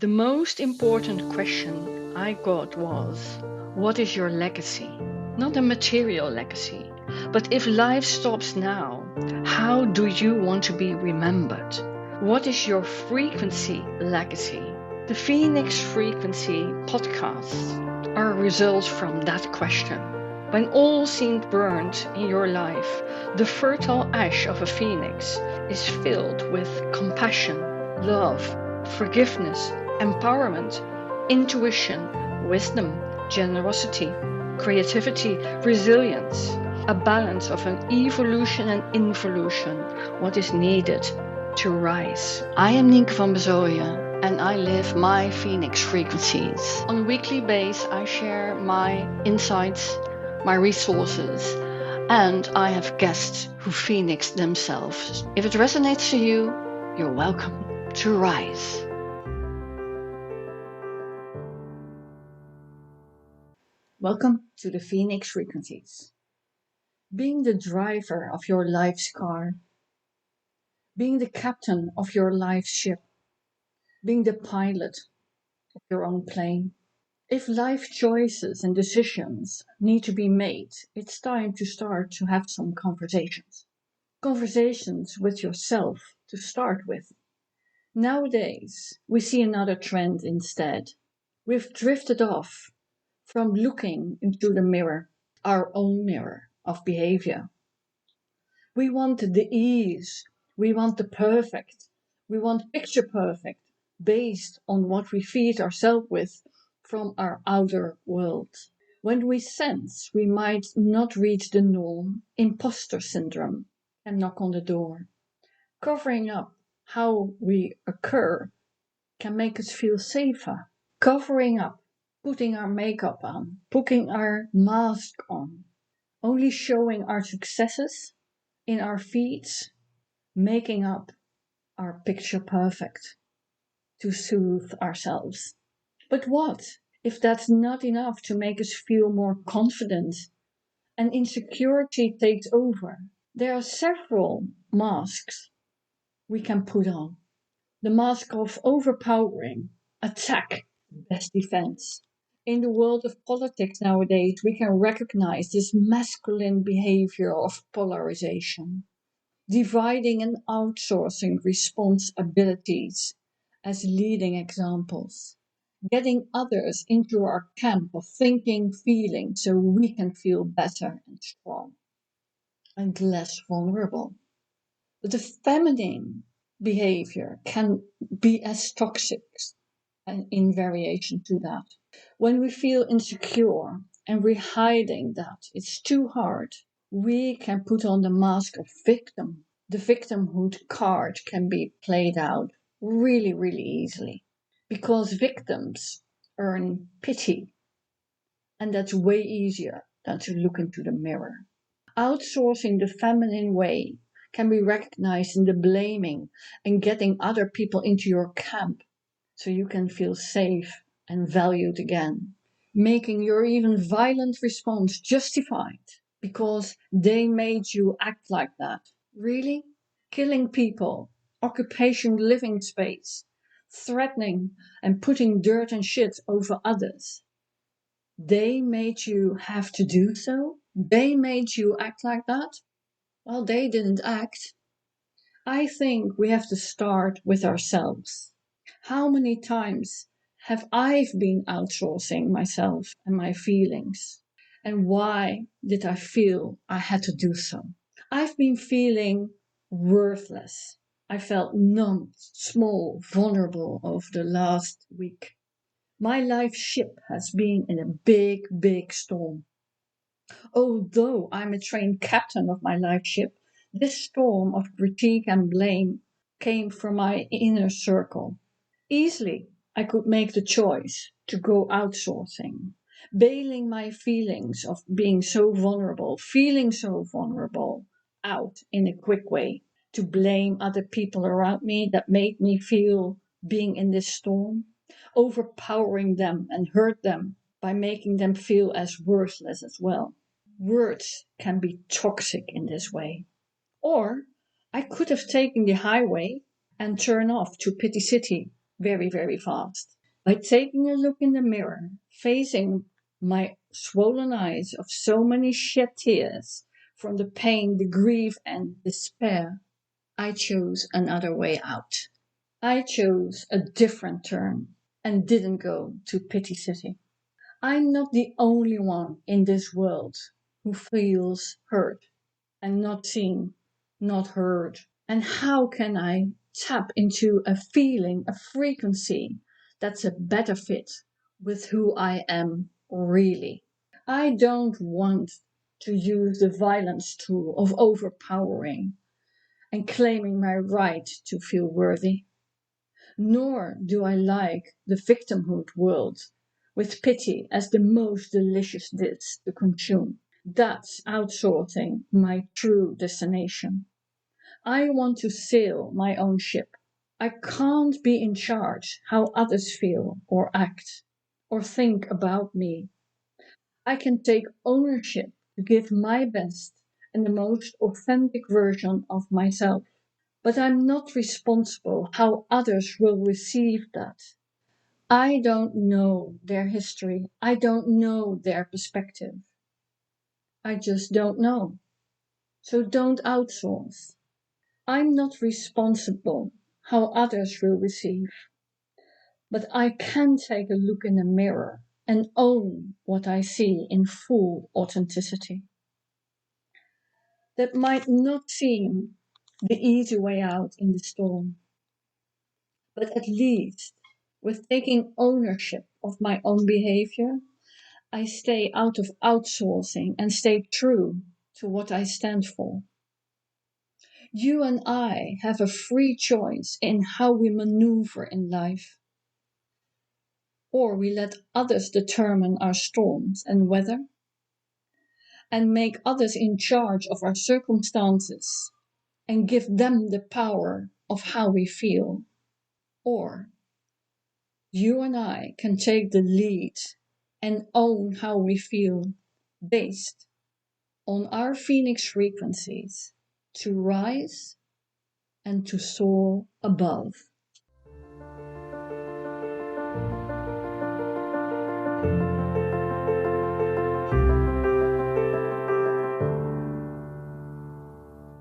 The most important question I got was, what is your legacy? Not a material legacy, but if life stops now, how do you want to be remembered? What is your frequency legacy? The Phoenix Frequency podcasts are results from that question. When all seemed burned in your life, the fertile ash of a phoenix is filled with compassion, love, forgiveness, empowerment, intuition, wisdom, generosity, creativity, resilience, a balance of an evolution and involution, what is needed to rise. I am Nienke van Bezooijen and I live my Phoenix frequencies. On a weekly basis, I share my insights, my resources, and I have guests who phoenix themselves. If it resonates to you, you're welcome to rise. Welcome to the Phoenix Frequencies. Being the driver of your life's car, being the captain of your life's ship, being the pilot of your own plane. If life choices and decisions need to be made, it's time to start to have some conversations. Conversations with yourself to start with. Nowadays, we see another trend instead. We've drifted off from looking into the mirror, our own mirror of behavior. We want the ease, we want the perfect, we want picture perfect, based on what we feed ourselves with from our outer world. When we sense we might not reach the norm, imposter syndrome can knock on the door. Covering up how we occur can make us feel safer. Covering up, putting our makeup on, putting our mask on, only showing our successes in our feeds, making up our picture perfect to soothe ourselves. But what if that's not enough to make us feel more confident and insecurity takes over? There are several masks we can put on. The mask of overpowering, attack, best defense. In the world of politics nowadays, we can recognize this masculine behavior of polarisation, dividing and outsourcing responsibilities as leading examples, getting others into our camp of thinking, feeling, so we can feel better and strong and less vulnerable. But the feminine behavior can be as toxic and in variation to that. When we feel insecure and we're hiding that, it's too hard, we can put on the mask of victim. The victimhood card can be played out really, really easily because victims earn pity, and that's way easier than to look into the mirror. Outsourcing the feminine way can be recognized in the blaming and getting other people into your camp so you can feel safe and valued again, making your even violent response justified because they made you act like that. Really? Killing people, occupying living space, threatening and putting dirt and shit over others. They made you have to do so? They made you act like that? Well, they didn't act. I think we have to start with ourselves. How many times have I been outsourcing myself and my feelings? And why did I feel I had to do so? I've been feeling worthless. I felt numb, small, vulnerable over the last week. My life ship has been in a big, big storm. Although I'm a trained captain of my life ship, this storm of critique and blame came from my inner circle. Easily, I could make the choice to go outsourcing, bailing my feelings of being so vulnerable, feeling so vulnerable, out in a quick way, to blame other people around me that made me feel being in this storm, overpowering them and hurt them by making them feel as worthless as well. Words can be toxic in this way. Or I could have taken the highway and turned off to Pity City very, very fast. By taking a look in the mirror, facing my swollen eyes of so many shed tears from the pain, the grief, and despair, I chose another way out. I chose a different turn and didn't go to Pity City. I'm not the only one in this world who feels hurt and not seen, not heard. And how can I tap into a feeling, a frequency that's a better fit with who I am really? I don't want to use the violence tool of overpowering and claiming my right to feel worthy. Nor do I like the victimhood world with pity as the most delicious dish to consume. That's outsourcing my true destination. I want to sail my own ship. I can't be in charge how others feel or act or think about me. I can take ownership to give my best and the most authentic version of myself. But I'm not responsible how others will receive that. I don't know their history. I don't know their perspective. I just don't know. So don't outsource. I'm not responsible how others will receive, but I can take a look in the mirror and own what I see in full authenticity. That might not seem the easy way out in the storm, but at least with taking ownership of my own behavior, I stay out of outsourcing and stay true to what I stand for. You and I have a free choice in how we maneuver in life. Or we let others determine our storms and weather and make others in charge of our circumstances and give them the power of how we feel. Or you and I can take the lead and own how we feel based on our phoenix frequencies to rise and to soar above.